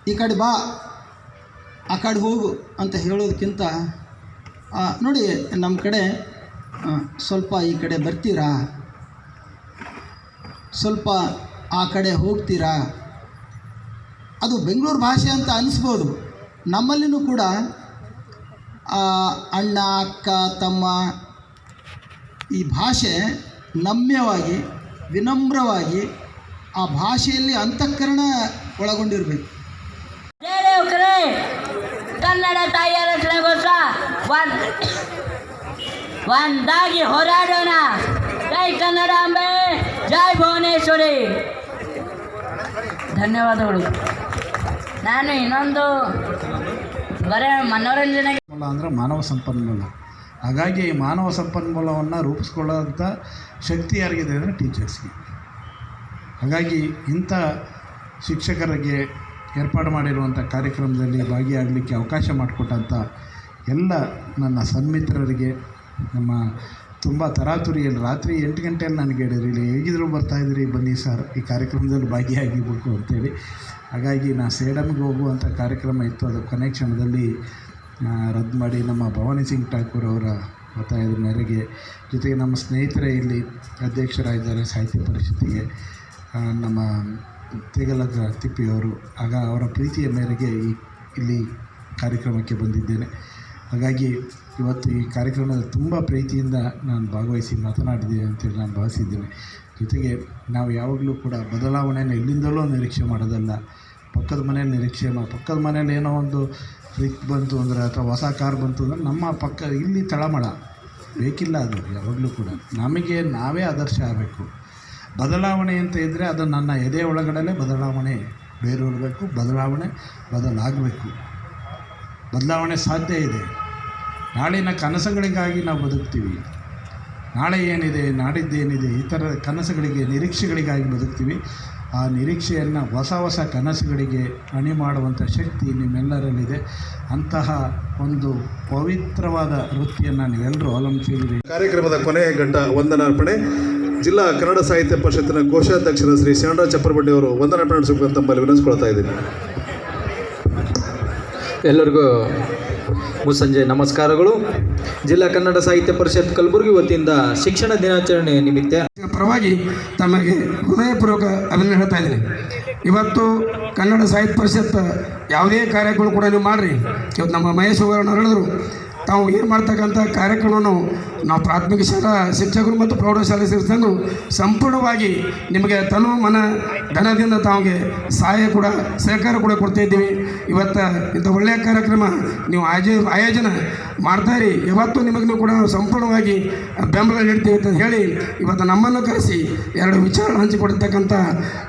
ಈ ಕಡೆ ಬಾ ಆ ಕಡೆ ಹೋಗು ಅಂತ ಹೇಳೋದಕ್ಕಿಂತ ನೋಡಿ, ನಮ್ಮ ಕಡೆ ಸ್ವಲ್ಪ ಈ ಕಡೆ ಬರ್ತೀರಾ, ಸ್ವಲ್ಪ ಆ ಕಡೆ ಹೋಗ್ತೀರಾ, ಅದು ಬೆಂಗಳೂರು ಭಾಷೆ ಅಂತ ಅನಿಸ್ಬೋದು. ನಮ್ಮಲ್ಲಿನೂ ಕೂಡ ಅಣ್ಣ, ಅಕ್ಕ, ತಮ್ಮ, ಈ ಭಾಷೆ ನಮ್ಯವಾಗಿ, ವಿನಮ್ರವಾಗಿ, ಆ ಭಾಷೆಯಲ್ಲಿ ಅಂತಃಕರಣ ಒಳಗೊಂಡಿರಬೇಕು. ಕನ್ನಡ ತಾಯಿಯ ರಕ್ಷಣೆಗೋಸ್ಕರ ಒಂದಾಗಿ ಹೋರಾಡೋಣ. ಜೈ ಕನ್ನಡಾಂಬೆ, ಜೈ ಭುವನೇಶ್ವರಿ. ಧನ್ಯವಾದಗಳು. ನಾನು ಇನ್ನೊಂದು ಬರೀ ಮನೋರಂಜನೆಗೆ ಅಂದರೆ ಮಾನವ ಸಂಪನ್ಮೂಲ. ಹಾಗಾಗಿ ಈ ಮಾನವ ಸಂಪನ್ಮೂಲವನ್ನು ರೂಪಿಸ್ಕೊಳ್ಳೋಂಥ ಶಕ್ತಿ ಯಾರಿಗಿದೆ ಅಂದರೆ ಟೀಚರ್ಸ್ಗೆ. ಹಾಗಾಗಿ ಇಂಥ ಶಿಕ್ಷಕರಿಗೆ ಏರ್ಪಾಡು ಮಾಡಿರುವಂಥ ಕಾರ್ಯಕ್ರಮದಲ್ಲಿ ಭಾಗಿಯಾಗಲಿಕ್ಕೆ ಅವಕಾಶ ಮಾಡಿಕೊಟ್ಟಂಥ ಎಲ್ಲ ನನ್ನ ಸನ್ಮಿತ್ರರಿಗೆ, ನಮ್ಮ ತುಂಬ ತರಾತುರಿಯಲ್ಲಿ ರಾತ್ರಿ 8 ಗಂಟೆಯಲ್ಲಿ ನನಗೆ ಹೇಳಿರಿ, ಹೇಗಿದ್ರು ಬರ್ತಾಯಿದ್ರಿ, ಬನ್ನಿ ಸರ್ ಈ ಕಾರ್ಯಕ್ರಮದಲ್ಲಿ ಭಾಗಿಯಾಗಿಬೇಕು ಅಂತೇಳಿ. ಹಾಗಾಗಿ ನಾನು ಸೇಡಮ್ಗೆ ಹೋಗುವಂಥ ಕಾರ್ಯಕ್ರಮ ಇತ್ತು, ಅದು ಕೊನೆ ಕ್ಷಣದಲ್ಲಿ ರದ್ದು ಮಾಡಿ ನಮ್ಮ ಭವಾನಿ ಸಿಂಗ್ ಠಾಕೂರ್ ಅವರ ಒತ್ತಾಯದ ಮೇರೆಗೆ, ಜೊತೆಗೆ ನಮ್ಮ ಸ್ನೇಹಿತರೇ ಇಲ್ಲಿ ಅಧ್ಯಕ್ಷರಾಗಿದ್ದಾರೆ ಸಾಹಿತ್ಯ ಪರಿಷತ್ತಿಗೆ, ನಮ್ಮ ತೇಗಲಗ ತಿಪ್ಪಿಯವರು, ಆಗ ಅವರ ಪ್ರೀತಿಯ ಮೇರೆಗೆ ಇಲ್ಲಿ ಕಾರ್ಯಕ್ರಮಕ್ಕೆ ಬಂದಿದ್ದೇನೆ. ಹಾಗಾಗಿ ಇವತ್ತು ಈ ಕಾರ್ಯಕ್ರಮದಲ್ಲಿ ತುಂಬ ಪ್ರೀತಿಯಿಂದ ನಾನು ಭಾಗವಹಿಸಿ ಮಾತನಾಡಿದ್ದೀನಿ ಅಂತೇಳಿ ನಾನು ಭಾವಿಸಿದ್ದೇನೆ. ಜೊತೆಗೆ ನಾವು ಯಾವಾಗಲೂ ಕೂಡ ಬದಲಾವಣೆಯನ್ನು ಎಲ್ಲಿಂದಲೂ ನಿರೀಕ್ಷೆ ಮಾಡೋದಲ್ಲ. ಪಕ್ಕದ ಮನೇಲಿ ಪಕ್ಕದ ಮನೇಲಿ ಏನೋ ಒಂದು ಫ್ರಿಜ್ ಬಂತು ಅಂದರೆ ಅಥವಾ ಹೊಸ ಕಾರ್ ಬಂತು ಅಂದರೆ ನಮ್ಮ ಪಕ್ಕ ಇಲ್ಲಿ ತಳಮಳ ಬೇಕಿಲ್ಲ. ಅದು ಯಾವಾಗಲೂ ಕೂಡ ನಮಗೆ ನಾವೇ ಆದರ್ಶ ಆಗಬೇಕು. ಬದಲಾವಣೆ ಅಂತ ಇದ್ದರೆ ಅದು ನನ್ನ ಎದೆ ಒಳಗಡೆ ಬದಲಾವಣೆ ಬೇರೂರಬೇಕು. ಬದಲಾಗಬೇಕು. ಬದಲಾವಣೆ ಸಾಧ್ಯ ಇದೆ. ನಾಳಿನ ಕನಸುಗಳಿಗಾಗಿ ನಾವು ಬದುಕ್ತೀವಿ. ನಾಳೆ ಏನಿದೆ, ನಾಡಿದ್ದೇನಿದೆ, ಈ ಥರ ಕನಸುಗಳಿಗೆ, ನಿರೀಕ್ಷೆಗಳಿಗಾಗಿ ಬದುಕ್ತೀವಿ. ಆ ನಿರೀಕ್ಷೆಯನ್ನು ಹೊಸ ಕನಸುಗಳಿಗೆ ಅಣಿ ಮಾಡುವಂಥ ಶಕ್ತಿ ನಿಮ್ಮೆಲ್ಲರಲ್ಲಿದೆ. ಅಂತಹ ಒಂದು ಪವಿತ್ರವಾದ ವೃತ್ತಿಯನ್ನು ನೀವೆಲ್ಲರೂ ಅವಲಂಬಿಸಿದ್ದೀರಿ. ಕಾರ್ಯಕ್ರಮದ ಕೊನೆಯ ಘಟ್ಟ ವಂದನಾರ್ಪಣೆ. ಜಿಲ್ಲಾ ಕನ್ನಡ ಸಾಹಿತ್ಯ ಪರಿಷತ್ತಿನ ಕೋಶಾಧ್ಯಕ್ಷರ ಶ್ರೀ ಶರಣರಾಜ್ ಚಪ್ಪರಬಡ್ಡಿ ಅವರು ವಂದನಾರ್ಪಣೆ ನಡೆಸಬೇಕು ತಮ್ಮಲ್ಲಿ ವಿನಂತಿಸ್ಕೊಳ್ತಾ ಇದ್ದೀನಿ. ಎಲ್ಲರಿಗೂ ಮುಸ್ಸಂಜೆ ನಮಸ್ಕಾರಗಳು. ಜಿಲ್ಲಾ ಕನ್ನಡ ಸಾಹಿತ್ಯ ಪರಿಷತ್ ಕಲಬುರಗಿ ವತಿಯಿಂದ ಶಿಕ್ಷಣ ದಿನಾಚರಣೆ ನಿಮಿತ್ತ ಪರವಾಗಿ ತಮಗೆ ಹೃದಯಪೂರ್ವಕ ಅಭಿನಂದನೆ ಹೇಳ್ತಾ ಇದ್ದೀನಿ. ಇವತ್ತು ಕನ್ನಡ ಸಾಹಿತ್ಯ ಪರಿಷತ್ ಯಾವುದೇ ಕಾರ್ಯಕ್ರಮ ಕೂಡ ನೀವು ಮಾಡಿರಿ. ಇವತ್ತು ನಮ್ಮ ಮಹೇಶ್ ಅವರು ಹೇಳಿದ್ರು, ತಾವು ಏನು ಮಾಡ್ತಕ್ಕಂಥ ಕಾರ್ಯಕ್ರಮವನ್ನು ನಾವು ಪ್ರಾಥಮಿಕ ಶಾಲಾ ಶಿಕ್ಷಕರು ಮತ್ತು ಪ್ರೌಢಶಾಲೆ ಶಿಕ್ಷಕರು ಸಂಪೂರ್ಣವಾಗಿ ನಿಮಗೆ ತನು ಮನ ಧನದಿಂದ ತಾವಿಗೆ ಸಹಕಾರ ಕೂಡ ಕೊಡ್ತಾಯಿದ್ದೀವಿ. ಇವತ್ತು ಇಂಥ ಒಳ್ಳೆಯ ಕಾರ್ಯಕ್ರಮ ನೀವು ಆಯೋಜನೆ ಮಾಡ್ತಾಯಿರಿ. ಯಾವತ್ತೂ ನಿಮಗೆ ಕೂಡ ನಾವು ಸಂಪೂರ್ಣವಾಗಿ ಬೆಂಬಲ ನೀಡ್ತೀವಿ ಅಂತ ಹೇಳಿ ಇವತ್ತು ನಮ್ಮನ್ನು ಕರೆಸಿ ಎರಡು ವಿಚಾರ ಹಂಚಿಕೊಡ್ತಕ್ಕಂಥ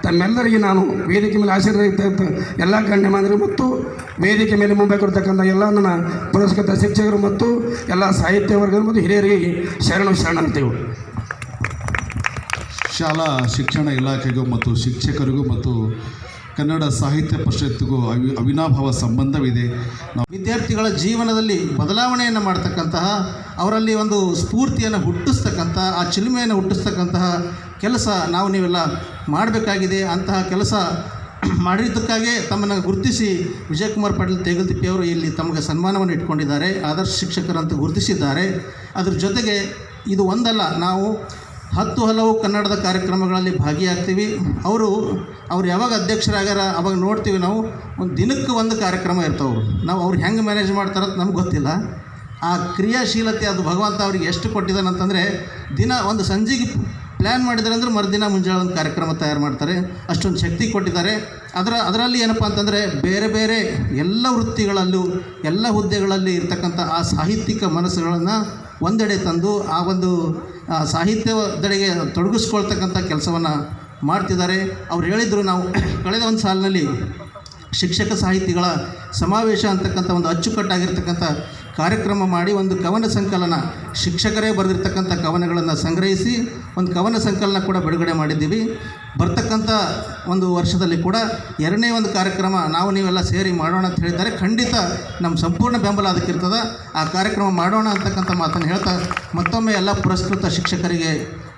ತಮ್ಮೆಲ್ಲರಿಗೆ ನಾನು ವೇದಿಕೆ ಮೇಲೆ ಆಶೀರ್ವಾದ ಎಲ್ಲ ಗಣ್ಯಮಾನ್ಯರು ಮತ್ತು ವೇದಿಕೆ ಮೇಲೆ ಮುಂಬೈ ಕೊಡ್ತಕ್ಕಂಥ ಎಲ್ಲ ನನ್ನ ಪುರಸ್ಕೃತ ಶಿಕ್ಷಕರು ಮತ್ತು ಎಲ್ಲ ಸಾಹಿತ್ಯ ವರ್ಗ ಮತ್ತು ಹಿರಿಯರಿಗೆ ಶರಣಾರ್ಥಿಗಳು. ಶಾಲಾ ಶಿಕ್ಷಣ ಇಲಾಖೆಗೂ ಮತ್ತು ಶಿಕ್ಷಕರಿಗೂ ಮತ್ತು ಕನ್ನಡ ಸಾಹಿತ್ಯ ಪರಿಷತ್ತಿಗೂ ಅವಿನಾಭಾವ ಸಂಬಂಧವಿದೆ. ವಿದ್ಯಾರ್ಥಿಗಳ ಜೀವನದಲ್ಲಿ ಬದಲಾವಣೆಯನ್ನು ಮಾಡ್ತಕ್ಕಂತಹ, ಅವರಲ್ಲಿ ಒಂದು ಸ್ಫೂರ್ತಿಯನ್ನು ಹುಟ್ಟಿಸ್ತಕ್ಕಂಥ, ಆ ಚಿಲುಮೆಯನ್ನು ಹುಟ್ಟಿಸ್ತಕ್ಕಂತಹ ಕೆಲಸ ನೀವೆಲ್ಲ ಮಾಡಬೇಕಾಗಿದೆ. ಅಂತಹ ಕೆಲಸ ಮಾಡಿದ್ದಕ್ಕಾಗಿ ತಮ್ಮನ್ನು ಗುರುತಿಸಿ ವಿಜಯಕುಮಾರ್ ಪಾಟೀಲ್ ತೇಗಲ್ತಿಪ್ಪಿ ಅವರು ಇಲ್ಲಿ ತಮಗೆ ಸನ್ಮಾನವನ್ನು ಇಟ್ಕೊಂಡಿದ್ದಾರೆ. ಆದರ್ಶ ಶಿಕ್ಷಕರಂತ ಗುರುತಿಸಿದ್ದಾರೆ. ಅದರ ಜೊತೆಗೆ ಇದು ಒಂದಲ್ಲ, ನಾವು 10 ಹಲವು ಕನ್ನಡದ ಕಾರ್ಯಕ್ರಮಗಳಲ್ಲಿ ಭಾಗಿಯಾಗ್ತೀವಿ. ಅವರು ಯಾವಾಗ ಅಧ್ಯಕ್ಷರಾಗ್ಯಾರ ಅವಾಗ ನೋಡ್ತೀವಿ ನಾವು, ಒಂದು ದಿನಕ್ಕೆ ಒಂದು ಕಾರ್ಯಕ್ರಮ ಇರ್ತವ್ರು. ನಾವು ಅವ್ರು ಹೆಂಗೆ ಮ್ಯಾನೇಜ್ ಮಾಡ್ತಾರಂತ ನಮ್ಗೆ ಗೊತ್ತಿಲ್ಲ. ಆ ಕ್ರಿಯಾಶೀಲತೆ ಅದು ಭಗವಂತ ಅವ್ರಿಗೆ ಎಷ್ಟು ಕೊಟ್ಟಿದ್ದಾನಂತಂದರೆ, ದಿನ ಒಂದು ಸಂಜೆಗೆ ಪ್ಲ್ಯಾನ್ ಮಾಡಿದ್ದಾರೆ ಅಂದರೆ ಮರುದಿನ ಮುಂಜಾನೆ ಒಂದು ಕಾರ್ಯಕ್ರಮ ತಯಾರು ಮಾಡ್ತಾರೆ. ಅಷ್ಟೊಂದು ಶಕ್ತಿ ಕೊಟ್ಟಿದ್ದಾರೆ. ಅದರಲ್ಲಿ ಏನಪ್ಪ ಅಂತಂದರೆ ಬೇರೆ ಬೇರೆ ಎಲ್ಲ ವೃತ್ತಿಗಳಲ್ಲೂ ಎಲ್ಲ ಹುದ್ದೆಗಳಲ್ಲಿ ಇರ್ತಕ್ಕಂಥ ಆ ಸಾಹಿತ್ಯಿಕ ಮನಸ್ಸುಗಳನ್ನು ಒಂದೆಡೆ ತಂದು ಆ ಒಂದು ಸಾಹಿತ್ಯದೆಡೆಗೆ ತೊಡಗಿಸ್ಕೊಳ್ತಕ್ಕಂಥ ಕೆಲಸವನ್ನು ಮಾಡ್ತಿದ್ದಾರೆ. ಅವ್ರು ಹೇಳಿದರು, ನಾವು ಕಳೆದ ಒಂದು ಸಾಲಿನಲ್ಲಿ ಶಿಕ್ಷಕ ಸಾಹಿತಿಗಳ ಸಮಾವೇಶ ಅಂತಕ್ಕಂಥ ಒಂದು ಅಚ್ಚುಕಟ್ಟಾಗಿರ್ತಕ್ಕಂಥ ಕಾರ್ಯಕ್ರಮ ಮಾಡಿ ಒಂದು ಕವನ ಸಂಕಲನ, ಶಿಕ್ಷಕರೇ ಬರೆದಿರ್ತಕ್ಕಂಥ ಕವನಗಳನ್ನು ಸಂಗ್ರಹಿಸಿ ಒಂದು ಕವನ ಸಂಕಲನ ಕೂಡ ಬಿಡುಗಡೆ ಮಾಡಿದ್ದೀವಿ. ಬರ್ತಕ್ಕಂಥ ಒಂದು ವರ್ಷದಲ್ಲಿ ಕೂಡ 2ನೇ ಒಂದು ಕಾರ್ಯಕ್ರಮ ನೀವೆಲ್ಲ ಸೇರಿ ಮಾಡೋಣ ಅಂತ ಹೇಳಿದ್ದಾರೆ. ಖಂಡಿತ ನಮ್ಮ ಸಂಪೂರ್ಣ ಬೆಂಬಲ ಅದಕ್ಕಿರ್ತದೆ. ಆ ಕಾರ್ಯಕ್ರಮ ಮಾಡೋಣ ಅಂತಕ್ಕಂಥ ಮಾತನ್ನು ಹೇಳ್ತಾ ಮತ್ತೊಮ್ಮೆ ಎಲ್ಲ ಪುರಸ್ಕೃತ ಶಿಕ್ಷಕರಿಗೆ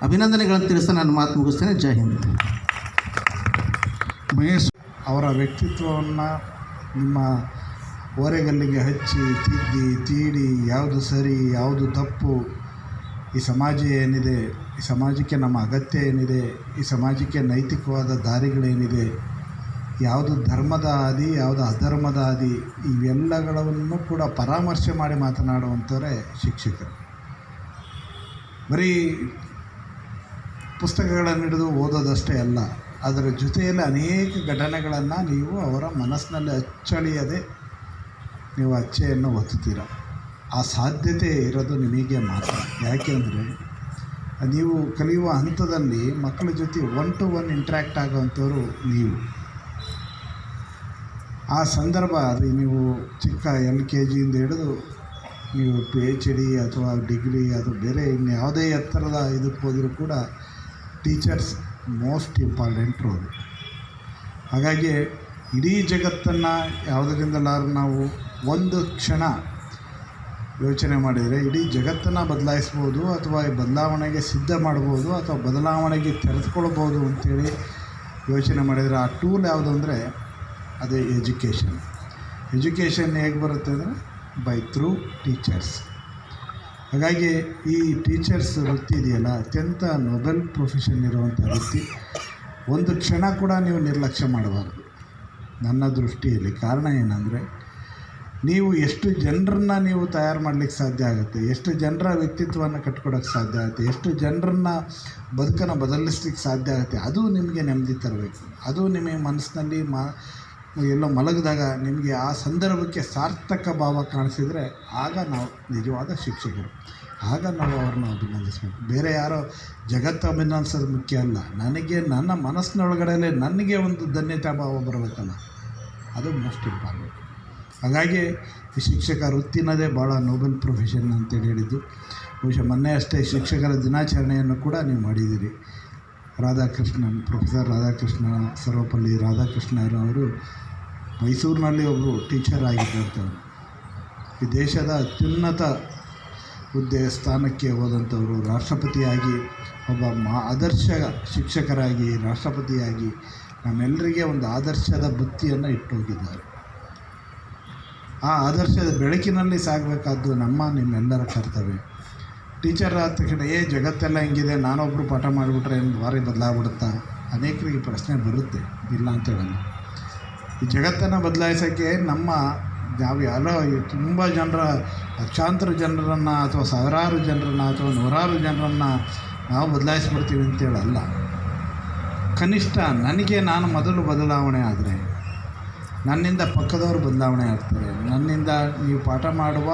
ಅಭಿನಂದನೆಗಳನ್ನು ತಿಳಿಸ್ತಾ ನಾನು ಮಾತು ಮುಗಿಸ್ತೇನೆ. ಜೈ ಹಿಂದ್. ಮಹೇಶ್ ಅವರ ವ್ಯಕ್ತಿತ್ವವನ್ನು ನಿಮ್ಮ ಓರೆಗಲ್ಲಿಗೆ ಹಚ್ಚಿ ತಿದ್ದಿ ತೀಡಿ ಯಾವುದು ಸರಿ ಯಾವುದು ತಪ್ಪು, ಈ ಸಮಾಜ ಏನಿದೆ, ಈ ಸಮಾಜಕ್ಕೆ ನಮ್ಮ ಅಗತ್ಯ ಏನಿದೆ, ಈ ಸಮಾಜಕ್ಕೆ ನೈತಿಕವಾದ ದಾರಿಗಳೇನಿದೆ, ಯಾವುದು ಧರ್ಮದ ಹಾದಿ ಯಾವುದು ಅಧರ್ಮದ ಹಾದಿ, ಇವೆಲ್ಲಗಳನ್ನು ಕೂಡ ಪರಾಮರ್ಶೆ ಮಾಡಿ ಮಾತನಾಡುವಂಥವರೇ ಶಿಕ್ಷಕರು. ಬರೀ ಪುಸ್ತಕಗಳನ್ನು ಹಿಡಿದು ಓದೋದಷ್ಟೇ ಅಲ್ಲ, ಅದರ ಜೊತೆಯಲ್ಲಿ ಅನೇಕ ಘಟನೆಗಳನ್ನು ನೀವು ಅವರ ಮನಸ್ಸಿನಲ್ಲಿ ಅಚ್ಚಳಿಯದೆ ನೀವು ಅಚ್ಚೆಯನ್ನು ಒತ್ತುತ್ತೀರ. ಆ ಸಾಧ್ಯತೆ ಇರೋದು ನಿಮಗೆ ಮಾತ್ರ. ಯಾಕೆಂದರೆ ನೀವು ಕಲಿಯುವ ಹಂತದಲ್ಲಿ ಮಕ್ಕಳ ಜೊತೆ 1 to 1 ಇಂಟ್ರ್ಯಾಕ್ಟ್ ಆಗೋವಂಥವ್ರು ನೀವು. ಆ ಸಂದರ್ಭ ಅದು ನೀವು ಚಿಕ್ಕ LKG ಹಿಡಿದು ನೀವು PhD ಅಥವಾ ಡಿಗ್ರಿ ಅದು ಬೇರೆ ಇನ್ಯಾವುದೇ ಎತ್ತರದ ಇದಕ್ಕೆ ಹೋದರೂ ಕೂಡ ಟೀಚರ್ಸ್ ಮೋಸ್ಟ್ ಇಂಪಾರ್ಟೆಂಟ್ ರೋಲ್. ಹಾಗಾಗಿ ಇಡೀ ಜಗತ್ತನ್ನು ಯಾವುದರಿಂದಲಾದ್ರೂ ನಾವು ಒಂದು ಕ್ಷಣ ಯೋಚನೆ ಮಾಡಿದರೆ ಇಡೀ ಜಗತ್ತನ್ನು ಬದಲಾಯಿಸ್ಬೋದು, ಅಥವಾ ಬದಲಾವಣೆಗೆ ಸಿದ್ಧ ಮಾಡ್ಬೋದು, ಅಥವಾ ಬದಲಾವಣೆಗೆ ತೆರೆದುಕೊಳ್ಬೋದು ಅಂಥೇಳಿ ಯೋಚನೆ ಮಾಡಿದರೆ ಆ ಟೂಲ್ ಯಾವುದು ಅಂದರೆ ಅದೇ ಎಜುಕೇಷನ್. ಎಜುಕೇಷನ್ ಹೇಗೆ ಬರುತ್ತೆ ಅಂದರೆ ಥ್ರೂ ಟೀಚರ್ಸ್. ಹಾಗಾಗಿ ಈ ಟೀಚರ್ಸ್ ವೃತ್ತಿ ಇದೆಯಲ್ಲ, ಅತ್ಯಂತ ನೊಬೆಲ್ ಪ್ರೊಫೆಷನ್ ಇರುವಂಥ ವೃತ್ತಿ. ಒಂದು ಕ್ಷಣ ಕೂಡ ನೀವು ನಿರ್ಲಕ್ಷ್ಯ ಮಾಡಬಾರ್ದು ನನ್ನ ದೃಷ್ಟಿಯಲ್ಲಿ. ಕಾರಣ ಏನಂದರೆ ನೀವು ಎಷ್ಟು ಜನರನ್ನ ನೀವು ತಯಾರು ಮಾಡಲಿಕ್ಕೆ ಸಾಧ್ಯ ಆಗುತ್ತೆ, ಎಷ್ಟು ಜನರ ವ್ಯಕ್ತಿತ್ವವನ್ನು ಕಟ್ಕೊಡೋಕ್ಕೆ ಸಾಧ್ಯ ಆಗುತ್ತೆ, ಎಷ್ಟು ಜನರನ್ನ ಬದುಕನ್ನು ಬದಲಿಸ್ಲಿಕ್ಕೆ ಸಾಧ್ಯ ಆಗುತ್ತೆ, ಅದು ನಿಮಗೆ ನೆಮ್ಮದಿ ತರಬೇಕು. ಅದು ನಿಮಗೆ ಮನಸ್ಸಿನಲ್ಲಿ ಎಲ್ಲೋ ಮಲಗಿದಾಗ ನಿಮಗೆ ಆ ಸಂದರ್ಭಕ್ಕೆ ಸಾರ್ಥಕ ಭಾವ ಕಾಣಿಸಿದರೆ ಆಗ ನಾವು ನಿಜವಾದ ಶಿಕ್ಷಕರು. ಆಗ ನಾವು ಅವ್ರನ್ನ ಅಭಿನಂದಿಸಬೇಕು. ಬೇರೆ ಯಾರೋ ಜಗತ್ತು ಅಭಿನಂದಿಸೋದು ಮುಖ್ಯ ಅಲ್ಲ. ನನಗೆ ನನ್ನ ಮನಸ್ಸಿನೊಳಗಡೆ ನನಗೆ ಒಂದು ಧನ್ಯತಾ ಭಾವ ಬರಬೇಕಲ್ಲ, ಅದು ಮೋಸ್ಟ್ ಇಂಪಾರ್ಟೆಂಟ್. ಹಾಗಾಗಿ ಈ ಶಿಕ್ಷಕ ವೃತ್ತಿನದೇ ಭಾಳ ನೋಬೆಲ್ ಪ್ರೊಫೆಷನ್ ಅಂತೇಳಿ ಹೇಳಿದ್ದು. ಬಹುಶಃ ಮೊನ್ನೆ ಅಷ್ಟೇ ಶಿಕ್ಷಕರ ದಿನಾಚರಣೆಯನ್ನು ಕೂಡ ನೀವು ಮಾಡಿದ್ದೀರಿ. ಪ್ರೊಫೆಸರ್ ರಾಧಾಕೃಷ್ಣ ಸರ್ವಪಲ್ಲಿ ರಾಧಾಕೃಷ್ಣರವರು ಮೈಸೂರಿನಲ್ಲಿ ಒಬ್ಬರು ಟೀಚರ್ ಆಗಿದ್ದಂಥವ್ರು, ಈ ದೇಶದ ಅತ್ಯುನ್ನತ ಹುದ್ದೆ ಸ್ಥಾನಕ್ಕೆ ಹೋದಂಥವರು, ರಾಷ್ಟ್ರಪತಿಯಾಗಿ ಒಬ್ಬ ಆದರ್ಶ ಶಿಕ್ಷಕರಾಗಿ ರಾಷ್ಟ್ರಪತಿಯಾಗಿ ನಮ್ಮೆಲ್ಲರಿಗೆ ಒಂದು ಆದರ್ಶದ ಬುತ್ತಿಯನ್ನು ಇಟ್ಟು ಹೋಗಿದ್ದಾರೆ. ಆ ಆದರ್ಶದ ಬೆಳಕಿನಲ್ಲಿ ಸಾಗಬೇಕಾದ್ದು ನಿಮ್ಮೆಲ್ಲರ ಕರ್ತವ್ಯ. ಟೀಚರ್ ಆದ ತಕ್ಷಣ ಜಗತ್ತೆಲ್ಲ ಹಿಂಗಿದೆ, ನಾನೊಬ್ಬರು ಪಾಠ ಮಾಡಿಬಿಟ್ರೆ ಏನು ಭಾರಿ ಬದಲಾಗ್ಬಿಡುತ್ತಾ? ಅನೇಕರಿಗೆ ಪ್ರಶ್ನೆ ಬರುತ್ತೆ, ಇಲ್ಲ ಅಂತ ಹೇಳಲ್ಲ. ಈ ಜಗತ್ತನ್ನು ಬದಲಾಯಿಸೋಕ್ಕೆ ನಾವು ಯಾರೋ ತುಂಬ ಜನರ ಲಕ್ಷಾಂತರ ಜನರನ್ನು ಅಥವಾ ಸಾವಿರಾರು ಜನರನ್ನು ಅಥವಾ ನೂರಾರು ಜನರನ್ನು ನಾವು ಬದಲಾಯಿಸ್ಬಿಡ್ತೀವಿ ಅಂತೇಳಲ್ಲ. ಕನಿಷ್ಠ ನಾನು ಮೊದಲು ಬದಲಾವಣೆ ಆದರೆ ನನ್ನಿಂದ ಪಕ್ಕದವರು ಬದಲಾವಣೆ ಆಗ್ತಾರೆ. ನನ್ನಿಂದ ನೀವು ಪಾಠ ಮಾಡುವ